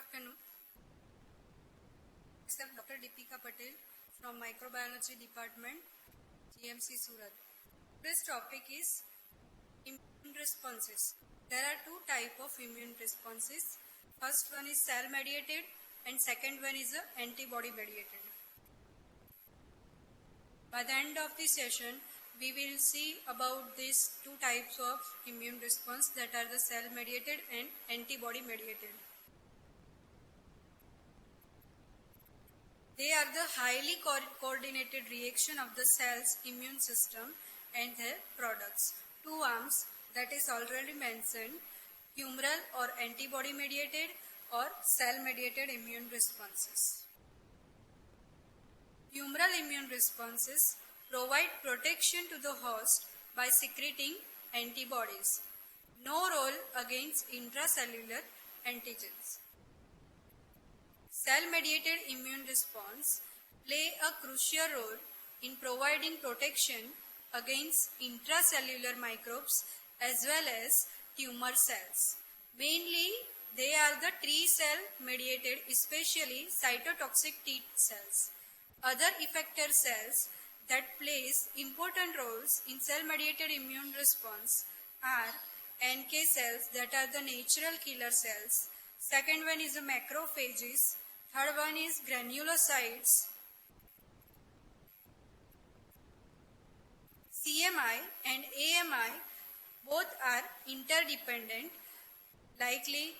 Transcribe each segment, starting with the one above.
afternoon. Myself Dr. Deepika Patel from Microbiology Department, GMC Surat. Today's topic is immune responses. There are two types of immune responses. First one is cell mediated and second one is antibody mediated. By the end of the session, we will see about these two types of immune response, that are the cell mediated and antibody mediated. They are the highly coordinated reaction of the cell's immune system and their products. Two arms, that is already mentioned, humoral or antibody mediated or cell mediated immune responses. Humoral immune responses provide protection to the host by secreting antibodies. No role against intracellular antigens. Cell-mediated immune response play a crucial role in providing protection against intracellular microbes as well as tumor cells. Mainly, they are the T-cell mediated, especially cytotoxic T cells. Other effector cells that plays important roles in cell-mediated immune response are NK cells, that are the natural killer cells. Second one is the macrophages. Third one is granulocytes. CMI and AMI both are interdependent. Likely,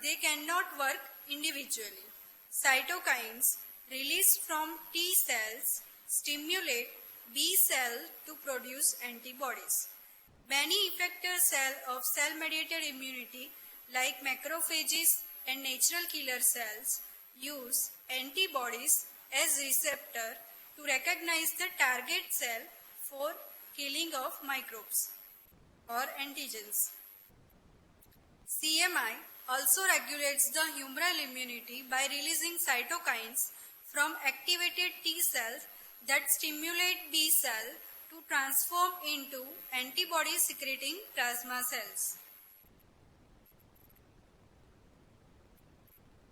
they cannot work individually. Cytokines released from T cells stimulate B cell to produce antibodies. Many effector cells of cell-mediated immunity like macrophages and natural killer cells use antibodies as receptor to recognize the target cell for killing of microbes or antigens. CMI also regulates the humoral immunity by releasing cytokines from activated T cells that stimulate B cell to transform into antibody-secreting plasma cells.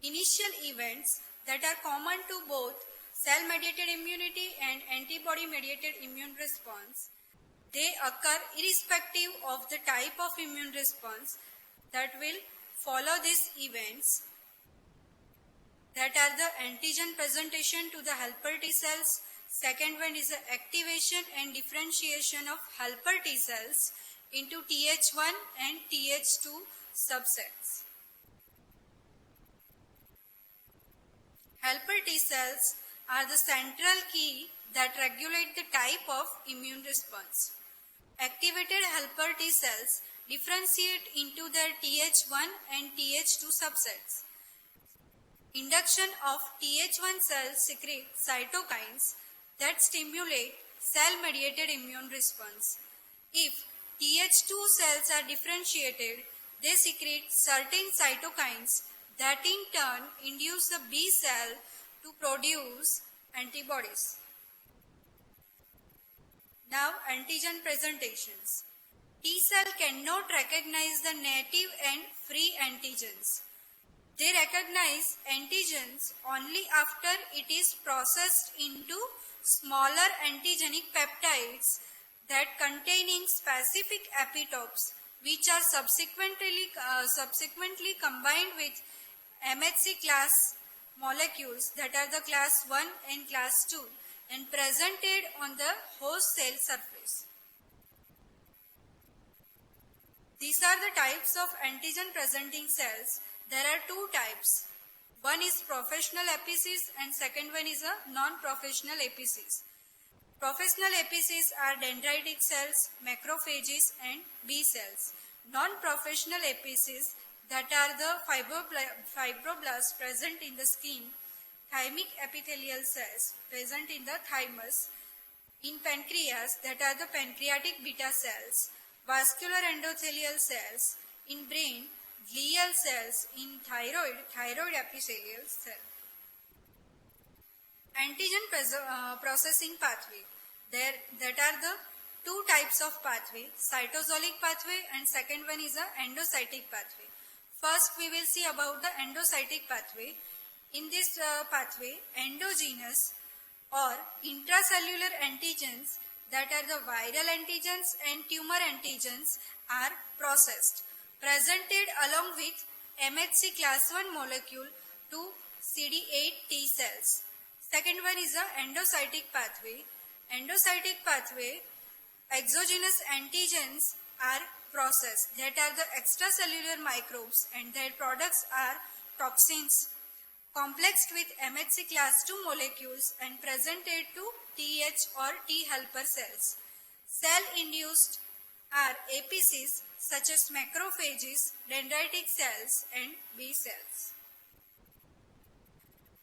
Initial events that are common to both cell-mediated immunity and antibody-mediated immune response, they occur irrespective of the type of immune response that will follow these events, that are the antigen presentation to the helper T cells. Second one is the activation and differentiation of helper T cells into Th1 and Th2 subsets. Helper T cells are the central key that regulate the type of immune response. Activated helper T cells differentiate into their Th1 and Th2 subsets. Induction of Th1 cells secrete cytokines that stimulate cell-mediated immune response. If Th2 cells are differentiated, they secrete certain cytokines that in turn induce the B cell to produce antibodies. Now, antigen presentations. T cell cannot recognize the native and free antigens. They recognize antigens only after it is processed into smaller antigenic peptides that containing specific epitopes, which are subsequently combined with MHC class molecules, that are the class 1 and class 2, and presented on the host cell surface. These are the types of antigen presenting cells. There are two types. One is professional apices and second one is a non-professional apices. Professional apices are dendritic cells, macrophages and B cells. Non-professional apices, that are the fibroblasts present in the skin, thymic epithelial cells present in the thymus, in pancreas, that are the pancreatic beta cells, vascular endothelial cells, in brain, glial cells, in thyroid epithelial cell. Antigen processing pathway. That are the two types of pathway, cytosolic pathway and second one is a endocytic pathway. First, we will see about the endocytic pathway. In this pathway, endogenous or intracellular antigens, that are the viral antigens and tumor antigens, are processed, presented along with MHC class 1 molecule to CD8 T cells. Second one is the endocytic pathway. Endocytic pathway, exogenous antigens are processed, that are the extracellular microbes, and their products are toxins complexed with MHC class 2 molecules and presented to Th or T helper cells. Cell-induced are APCs such as macrophages, dendritic cells, and B cells.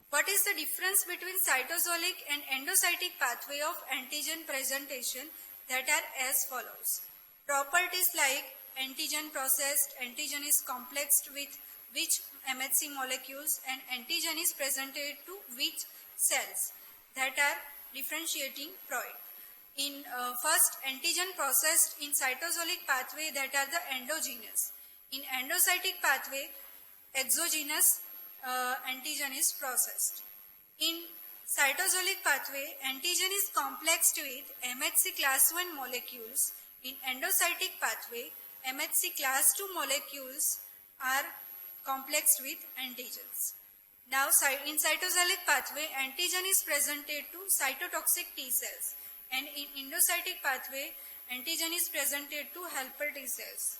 What is the difference between cytosolic and endocytic pathway of antigen presentation? That are as follows. Properties like antigen processed, antigen is complexed with which MHC molecules, and antigen is presented to which cells, that are differentiating point. In first, antigen processed in cytosolic pathway, that are the endogenous. In endocytic pathway, exogenous antigen is processed. In cytosolic pathway, antigen is complexed with MHC class 1 molecules. In endocytic pathway, MHC class 2 molecules are complexed with antigens. Now, in cytosolic pathway, antigen is presented to cytotoxic T cells, and in endocytic pathway, antigen is presented to helper T cells.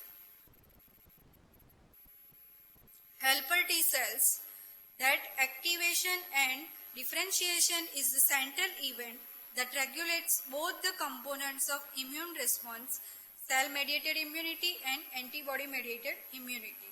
Helper T cells, that activation and differentiation is the central event that regulates both the components of immune response, cell-mediated immunity and antibody-mediated immunity.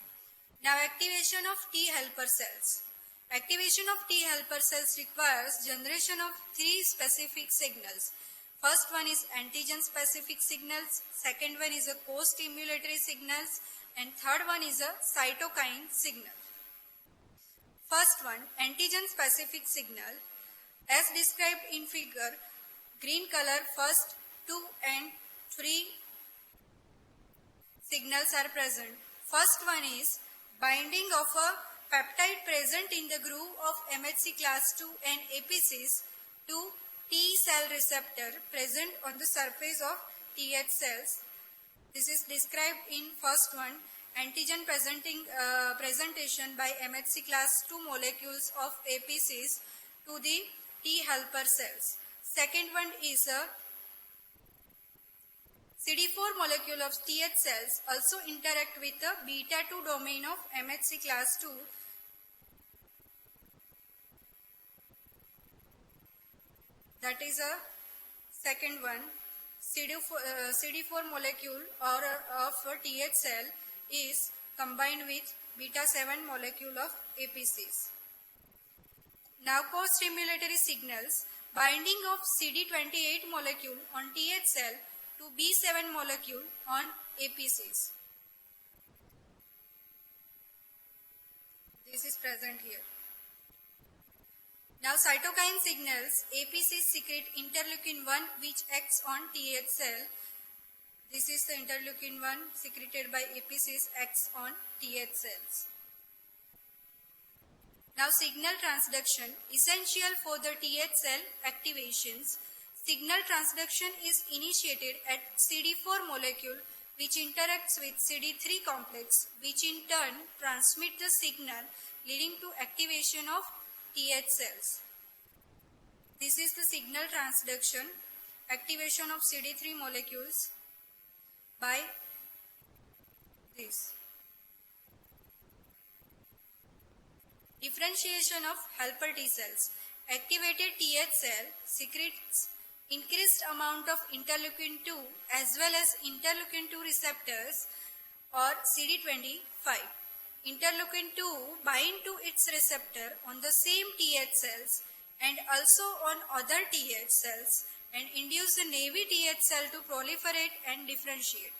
Now, activation of T helper cells. Activation of T helper cells requires generation of three specific signals. First one is antigen-specific signals, second one is a co-stimulatory signals, and third one is a cytokine signal. First one, antigen-specific signal. As described in figure, green color, first 2 and 3 signals are present. First one is binding of a peptide present in the groove of MHC class 2 and APCs to T cell receptor present on the surface of Th cells. This is described in first one, antigen presentation by MHC class 2 molecules of APCs to the T helper cells. Second one is a CD4 molecule of Th cells also interact with the beta 2 domain of MHC class 2 . That is a second one. CD4 molecule or of Th cell is combined with beta 7 molecule of APCs. Now, co-stimulatory signals, binding of CD28 molecule on Th cell to B7 molecule on APCs. This is present here. Now, cytokine signals, APCs secrete interleukin 1 which acts on Th cell. This is the interleukin 1 secreted by APCs acts on Th cells. Now, signal transduction, essential for the Th cell activations. Signal transduction is initiated at CD4 molecule which interacts with CD3 complex, which in turn transmit the signal leading to activation of Th cells. This is the signal transduction, activation of CD3 molecules by this. Differentiation of helper T cells. Activated Th cell secretes increased amount of interleukin 2 as well as interleukin 2 receptors or CD25. Interleukin 2 bind to its receptor on the same Th cells and also on other Th cells and induce the naive Th cell to proliferate and differentiate.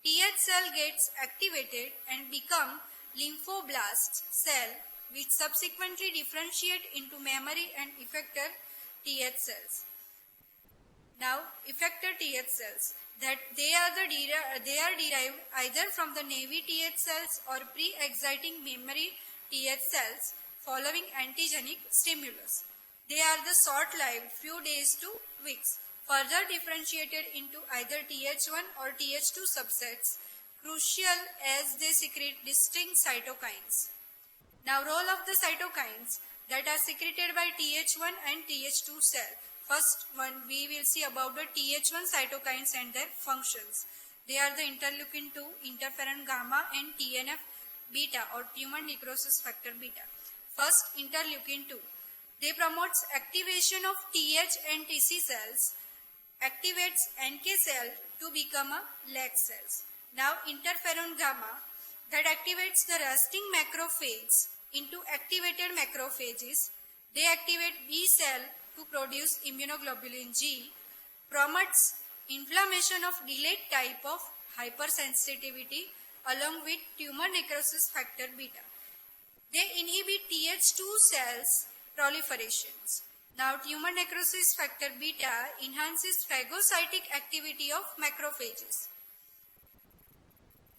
Th cell gets activated and become lymphoblast cell which subsequently differentiate into memory and effector Th cells. Now, effector Th cells. That they are derived either from the naive Th cells or pre-exciting memory Th cells following antigenic stimulus. They are the short-lived, few days to weeks, further differentiated into either Th1 or Th2 subsets, crucial as they secrete distinct cytokines. Now, role of the cytokines that are secreted by Th1 and Th2 cell. First one, we will see about the Th1 cytokines and their functions. They are the interleukin 2, interferon gamma and TNF beta or tumor necrosis factor beta. First, interleukin 2. They promotes activation of Th and Tc cells, activates NK cell to become a lag cells. Now, interferon gamma that activates the resting macrophages into activated macrophages. They activate B cell to produce immunoglobulin G, promotes inflammation of delayed type of hypersensitivity along with tumor necrosis factor beta. They inhibit Th2 cells proliferations. Now, tumor necrosis factor beta enhances phagocytic activity of macrophages.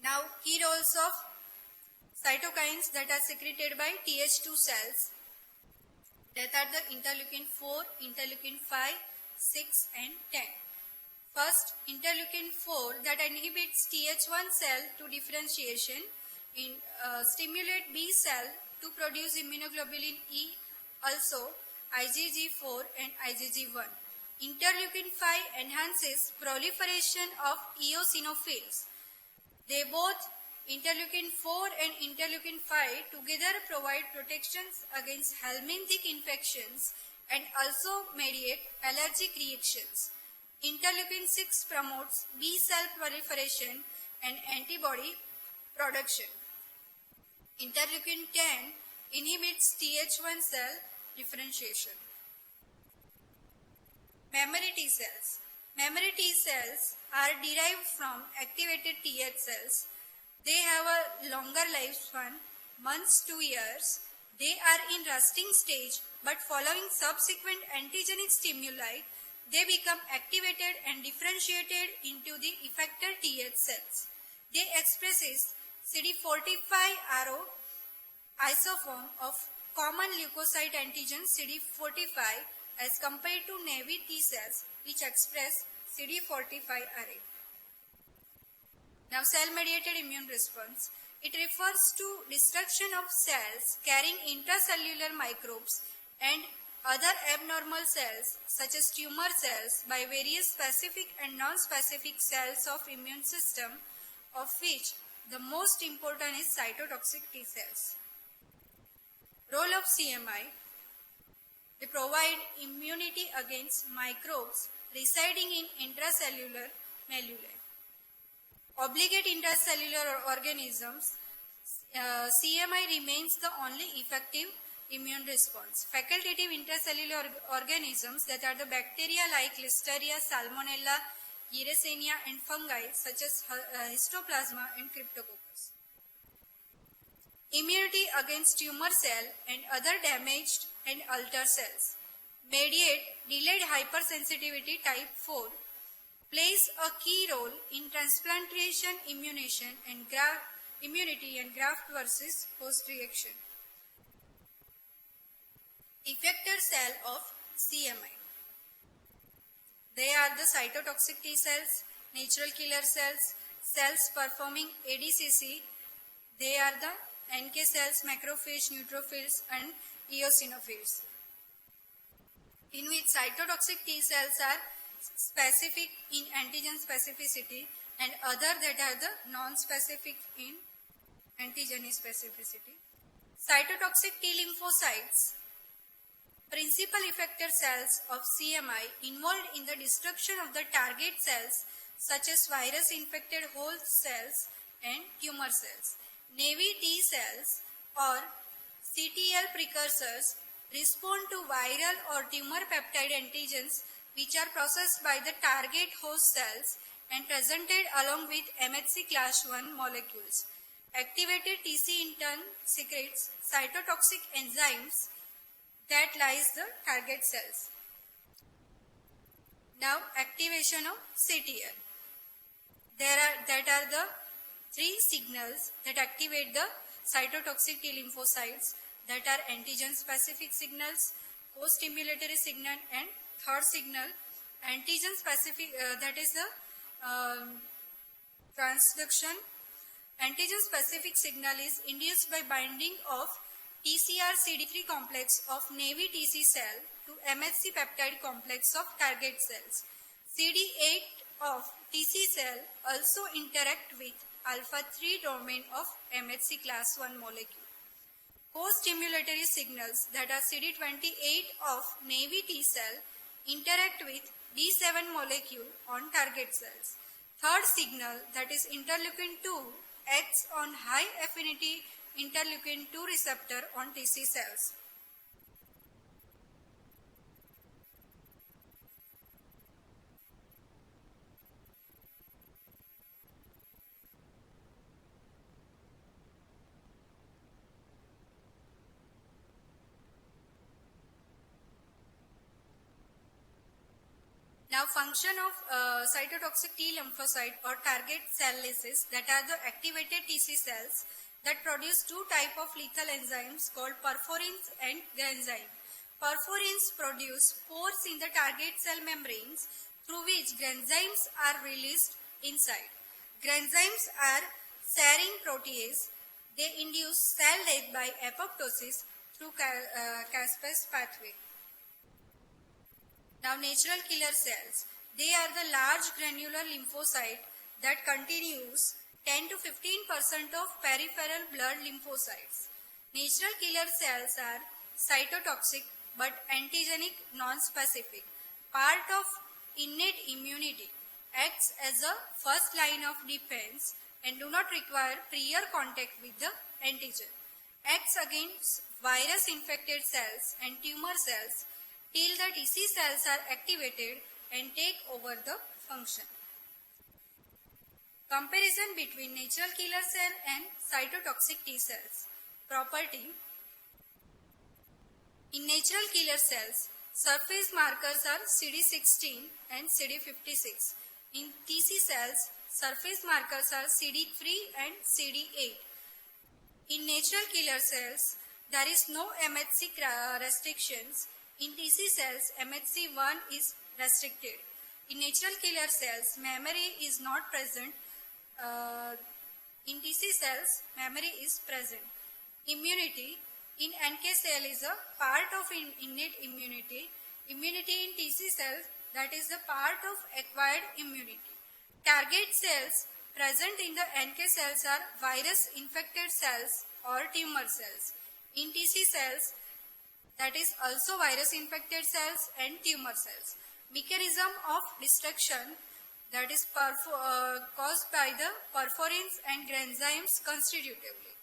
Now, key roles of cytokines that are secreted by Th2 cells, that are the interleukin 4, interleukin 5, 6 and 10. First, interleukin 4 that inhibits Th1 cell to differentiation, stimulate B cell to produce immunoglobulin E, also IgG4 and IgG1. Interleukin 5 enhances proliferation of eosinophils. They both, interleukin 4 and interleukin 5, together provide protections against helminthic infections and also mediate allergic reactions. Interleukin 6 promotes B cell proliferation and antibody production. Interleukin 10 inhibits Th1 cell differentiation. Memory T cells. Memory T cells are derived from activated Th cells. They have a longer lifespan, months to years. They are in resting stage, but following subsequent antigenic stimuli, they become activated and differentiated into the effector Th cells. They expresses CD45 isoform of common leukocyte antigen CD45 as compared to naive T cells which express CD45 Now, cell-mediated immune response. It refers to destruction of cells carrying intracellular microbes and other abnormal cells such as tumor cells by various specific and non-specific cells of immune system, of which the most important is cytotoxic T cells. Role of CMI. They provide immunity against microbes residing in intracellular medullae. Obligate intracellular organisms, CMI remains the only effective immune response. Facultative intracellular organisms, that are the bacteria like Listeria, Salmonella, Yersinia and fungi such as Histoplasma and Cryptococcus. Immunity against tumor cell and other damaged and altered cells. Mediate delayed hypersensitivity type 4. Plays a key role in transplantation immunization and immunity and graft versus host reaction. Effector cell of CMI. They are the cytotoxic T cells, natural killer cells, cells performing ADCC. They are the NK cells, macrophage, neutrophils and eosinophils. In which cytotoxic T cells are specific in antigen specificity and other that are the non-specific in antigen specificity. Cytotoxic T lymphocytes, principal effector cells of CMI involved in the destruction of the target cells such as virus-infected host cells and tumor cells. Naive T cells or CTL precursors respond to viral or tumor peptide antigens which are processed by the target host cells and presented along with MHC class I molecules. Activated TC in turn secretes cytotoxic enzymes that lyse the target cells. Now activation of CTL. That are the three signals that activate the cytotoxic T lymphocytes, that are antigen specific signals, co-stimulatory signal, and third signal antigen specific, that is the transduction. Antigen specific signal is induced by binding of TCR CD3 complex of navy TC cell to MHC peptide complex of target cells. CD8 of TC cell also interact with alpha 3 domain of MHC class 1 molecule. Co-stimulatory signals, that are CD28 of navy T cell, interact with D7 molecule on target cells. Third signal, that is interleukin 2, acts on high affinity interleukin 2 receptor on TC cells. Now function of cytotoxic T lymphocyte or target cell lysis, that are the activated TC cells that produce two type of lethal enzymes called perforins and granzyme. Perforins produce pores in the target cell membranes through which granzymes are released inside. Granzymes are serine protease. They induce cell death by apoptosis through Caspase pathway. Now natural killer cells. They are the large granular lymphocyte that continues 10 to 15% of peripheral blood lymphocytes. Natural killer cells are cytotoxic but antigenic non-specific. Part of innate immunity, acts as a first line of defense and do not require prior contact with the antigen. Acts against virus infected cells and tumor cells till the TC cells are activated and take over the function. Comparison between natural killer cell and cytotoxic T cells. Property. In natural killer cells, surface markers are CD16 and CD56. In TC cells, surface markers are CD3 and CD8. In natural killer cells, there is no MHC restrictions. In TC cells, MHC1 is restricted. In natural killer cells, memory is not present. In TC cells, memory is present. Immunity. In NK cell is a part of innate immunity. Immunity in TC cells, that is the part of acquired immunity. Target cells present in the NK cells are virus infected cells or tumor cells. In TC cells, that is also virus infected cells and tumor cells. Mechanism of destruction, that is caused by the perforins and granzymes constitutively.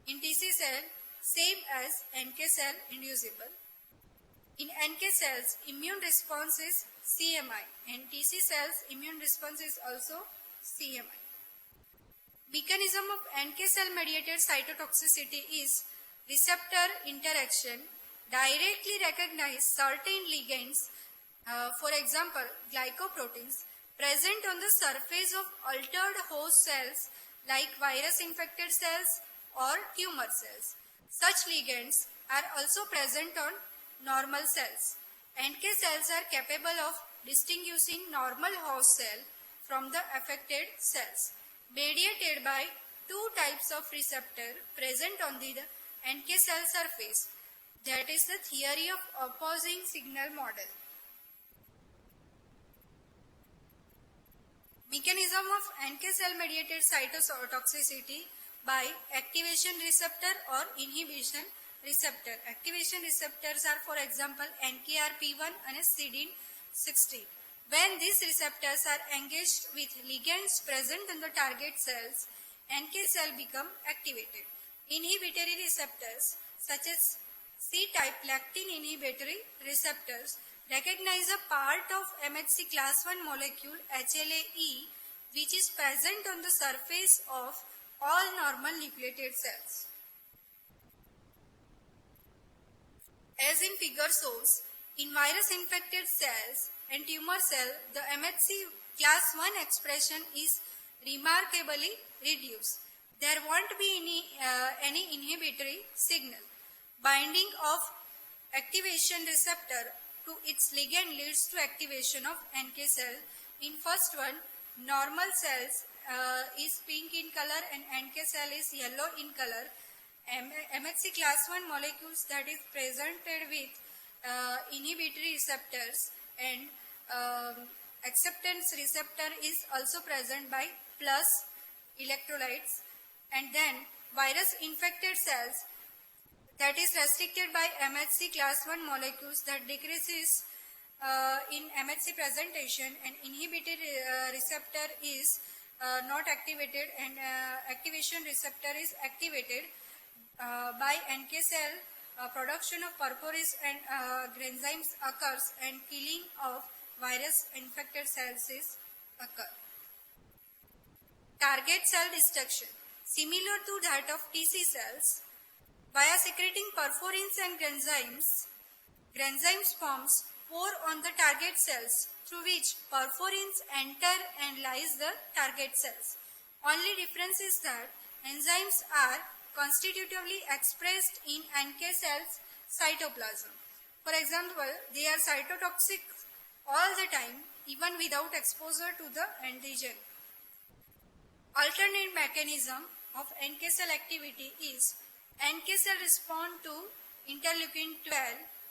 In TC cell, same as NK cell inducible. In NK cells, immune response is CMI, and TC cells immune response is also CMI. Mechanism of NK cell mediated cytotoxicity is receptor interaction. Directly recognize certain ligands, for example glycoproteins, present on the surface of altered host cells like virus infected cells or tumor cells. Such ligands are also present on normal cells. NK cells are capable of distinguishing normal host cell from the affected cells, mediated by two types of receptor present on the NK cell surface. That is the theory of opposing signal model. Mechanism of NK cell mediated cytotoxicity by activation receptor or inhibition receptor. Activation receptors are, for example, NKRP1 and CD16. When these receptors are engaged with ligands present in the target cells, NK cell become activated. Inhibitory receptors such as C-type lectin inhibitory receptors recognize a part of MHC class 1 molecule HLA-E which is present on the surface of all normal nucleated cells. As in figure shows, in virus infected cells, and tumor cell, the MHC class 1 expression is remarkably reduced. There won't be any inhibitory signal. Binding of activation receptor to its ligand leads to activation of NK cell. In first one, normal cells is pink in color and NK cell is yellow in color. MHC class 1 molecules that is presented with inhibitory receptors and acceptance receptor is also present by plus electrolytes, and then virus infected cells that is restricted by MHC class 1 molecules that decreases in MHC presentation, and inhibited receptor is not activated, and activation receptor is activated by NK cell. Production of perforase and granzymes occurs and killing of virus infected cells is occur. Target cell destruction. Similar to that of TC cells, via secreting perforins and granzymes forms pore on the target cells through which perforins enter and lyse the target cells. Only difference is that enzymes are constitutively expressed in NK cells cytoplasm. For example, they are cytotoxic all the time even without exposure to the antigen. Alternate mechanism of NK cell activity is NK cell respond to interleukin 12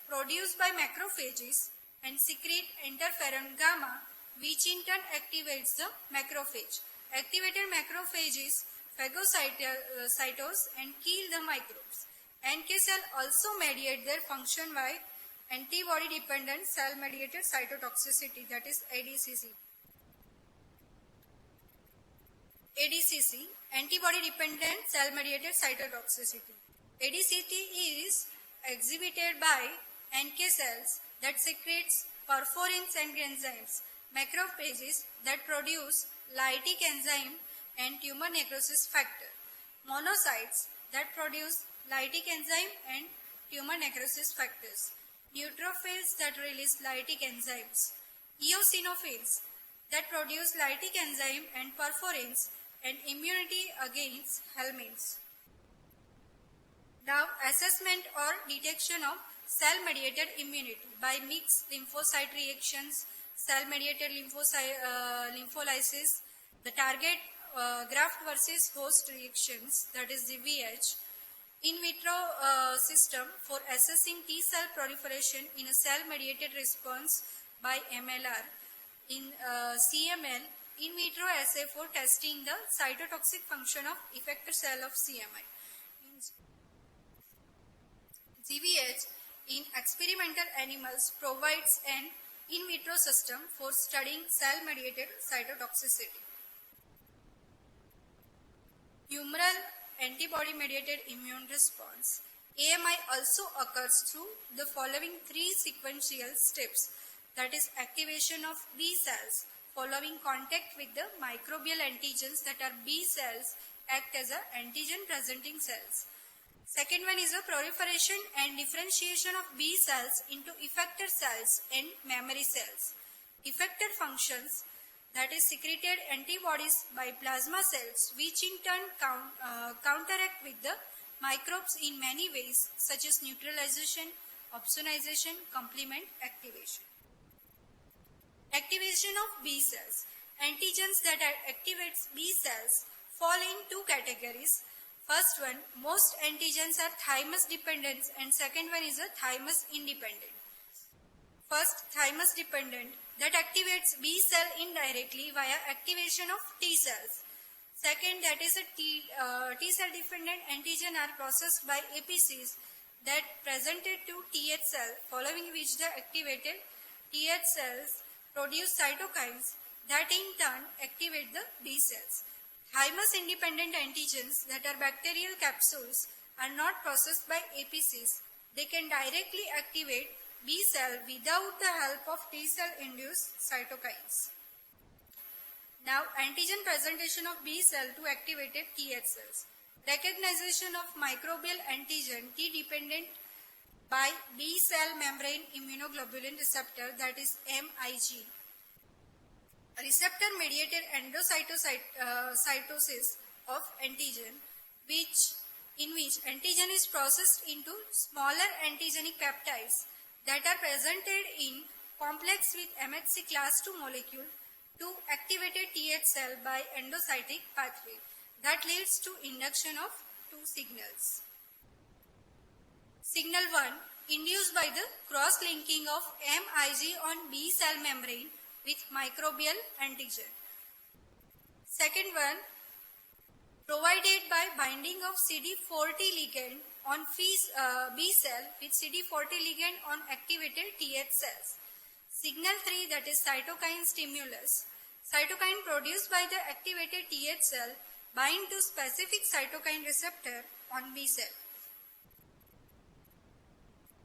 produced by macrophages and secrete interferon gamma, which in turn activates the macrophage. Activated macrophages phagocytose and kill the microbes. NK cell also mediate their function by antibody-dependent cell-mediated cytotoxicity, that is ADCC. ADCC, antibody-dependent cell-mediated cytotoxicity. ADCT is exhibited by NK cells that secretes perforins and granzymes, macrophages that produce lytic enzyme and tumor necrosis factor, monocytes that produce lytic enzyme and tumor necrosis factors, neutrophils that release lytic enzymes, eosinophils that produce lytic enzyme and perforins, and immunity against helminths. Now, assessment or detection of cell-mediated immunity by mixed lymphocyte reactions, cell-mediated lympholysis, the target graft versus host reactions, that is the VH, in vitro system for assessing T cell proliferation in a cell-mediated response by MLR, in CML, in vitro assay for testing the cytotoxic function of effector cell of CMI. In GVH, in experimental animals, provides an in vitro system for studying cell-mediated cytotoxicity. Humoral antibody-mediated immune response. AMI also occurs through the following three sequential steps, that is activation of B cells following contact with the microbial antigens, that are B cells act as a antigen presenting cells. Second one is a proliferation and differentiation of B cells into effector cells and memory cells. Effector functions, that is secreted antibodies by plasma cells, which in turn counteract with the microbes in many ways, such as neutralization, opsonization, complement activation. Activation of B cells. Antigens that activates B cells fall in two categories. First one, most antigens are thymus dependent, and second one is a thymus independent. First, thymus dependent, that activates B cell indirectly via activation of T cells. Second, that is a T cell dependent antigen are processed by APCs that presented to TH cell, following which the activated TH cells produce cytokines that in turn activate the B cells. Thymus independent antigens, that are bacterial capsules, are not processed by APCs. They can directly activate B cell without the help of T cell induced cytokines. Now, antigen presentation of B cell to activated TH cells. Recognition of microbial antigen T dependent by B cell membrane immunoglobulin receptor, that is MIG. Receptor mediated endocytosis of antigen, in which antigen is processed into smaller antigenic peptides that are presented in complex with MHC class II molecule to activated TH cell by endocytic pathway that leads to induction of two signals. Signal 1, induced by the cross-linking of MIG on B cell membrane with microbial antigen. Second one, provided by binding of CD40 ligand on B cell with CD40 ligand on activated TH cells. Signal 3, that is cytokine stimulus. Cytokine produced by the activated TH cell bind to specific cytokine receptor on B cell.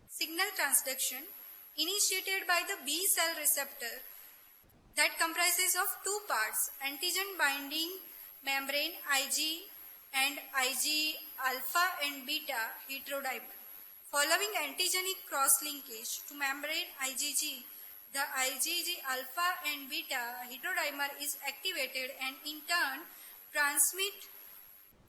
Signal transduction initiated by the B cell receptor that comprises of two parts, antigen binding membrane IG and IG alpha and beta heterodimer. Following antigenic cross-linkage to membrane IgG, the IgG alpha and beta heterodimer is activated and in turn transmit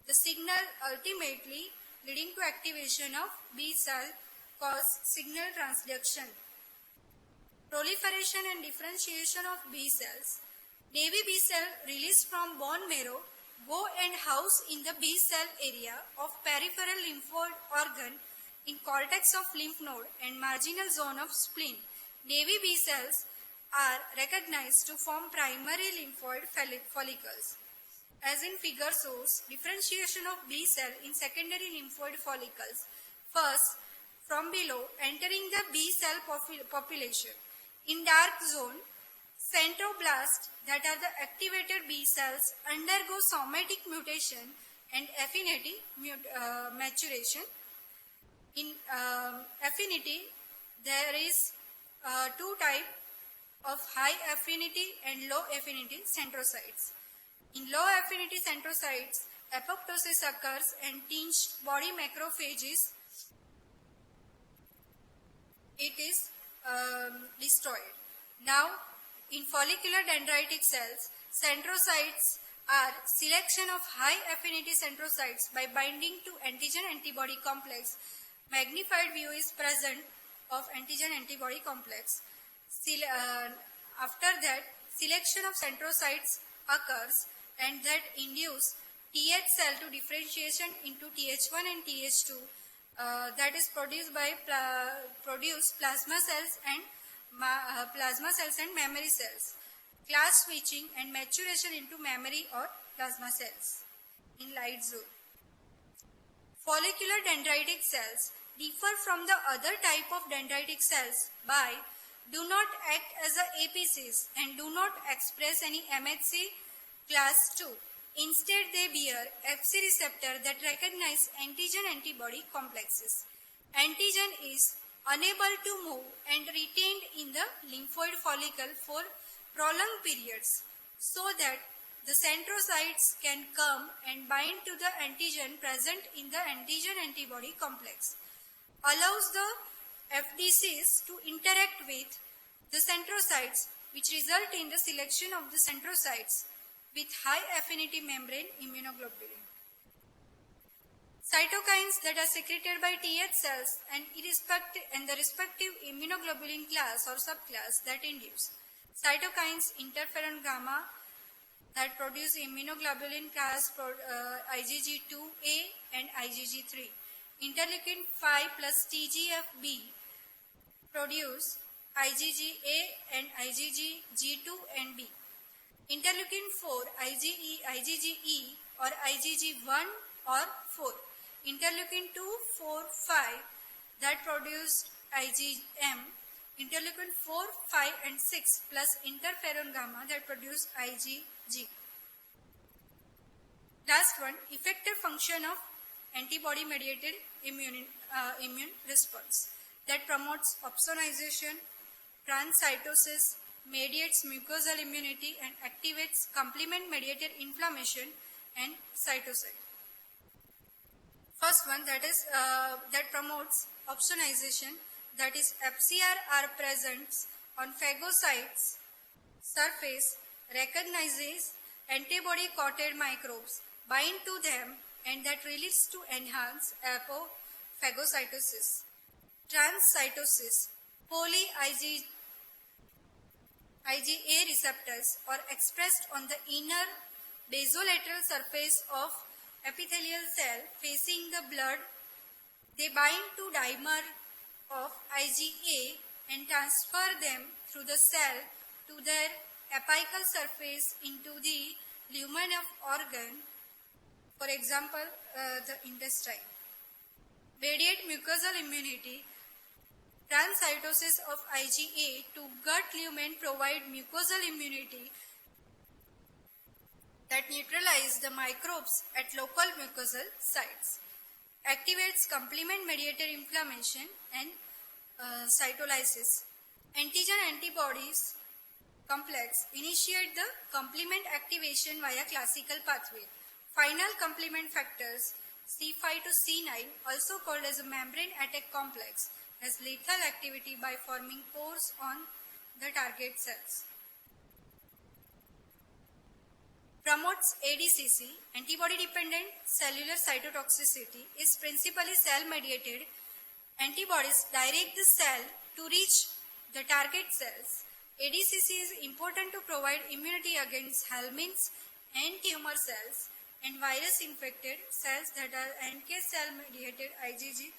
the signal, ultimately leading to activation of B cell cause signal transduction. Proliferation and differentiation of B cells. Navy B cell released from bone marrow go and house in the B cell area of peripheral lymphoid organ in cortex of lymph node and marginal zone of spleen. Navy B cells are recognized to form primary lymphoid follicles. As in figure shows, differentiation of B cell in secondary lymphoid follicles. First, from below, entering the B cell population. In dark zone, centroblasts, that are the activated B cells, undergo somatic mutation and affinity maturation. In affinity, there is two types of high affinity and low affinity centrocytes. In low affinity centrocytes, apoptosis occurs and tinged body macrophages, it is destroyed. Now, in follicular dendritic cells, centrocytes are selection of high affinity centrocytes by binding to antigen-antibody complex. Magnified view is present of antigen-antibody complex. After that, selection of centrocytes occurs and that induce TH cell to differentiation into TH1 and TH2 that is produced by plasma cells and memory cells. Class switching and maturation into memory or plasma cells in light zone. Follicular dendritic cells differ from the other type of dendritic cells by do not act as a APCs and do not express any MHC class II. Instead, they bear Fc receptor that recognize antigen-antibody complexes. Antigen is unable to move and retained in the lymphoid follicle for prolonged periods so that the centrocytes can come and bind to the antigen present in the antigen-antibody complex. Allows the FDCs to interact with the centrocytes, which result in the selection of the centrocytes with high affinity membrane immunoglobulin. Cytokines that are secreted by TH cells and the respective immunoglobulin class or subclass that induce. Cytokines interferon gamma that produce immunoglobulin class IgG2A and IgG3. Interleukin 5 plus TGF-B produce IgG-A and IgG2 and B. Interleukin 4, IgG-E or IgG1 or 4. Interleukin 2, 4, 5 that produce IgM. Interleukin 4, 5 and 6 plus interferon gamma that produce IgG. Last one, effective function of antibody-mediated immune response that promotes opsonization, transcytosis, mediates mucosal immunity and activates complement-mediated inflammation and cytosine. First one, that is that promotes opsonization, that is FcR are present on phagocytes surface, recognizes antibody-coated microbes, bind to them, and that leads to enhance apophagocytosis. Transcytosis. IgA receptors are expressed on the inner basolateral surface of epithelial cell facing the blood. They bind to dimer of IgA and transfer them through the cell to their apical surface into the lumen of organ, for example, the intestine. Mediate mucosal immunity. Transcytosis of IgA to gut lumen provide mucosal immunity that neutralize the microbes at local mucosal sites. Activates complement-mediated inflammation and cytolysis. Antigen-antibodies complex initiate the complement activation via classical pathway. Final complement factors C5 to C9, also called as a membrane attack complex, has lethal activity by forming pores on the target cells. Promotes ADCC, antibody-dependent cellular cytotoxicity, is principally cell-mediated. Antibodies direct the cell to reach the target cells. ADCC is important to provide immunity against helminths and tumor cells and virus-infected cells that are NK cell-mediated IgG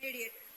mediated.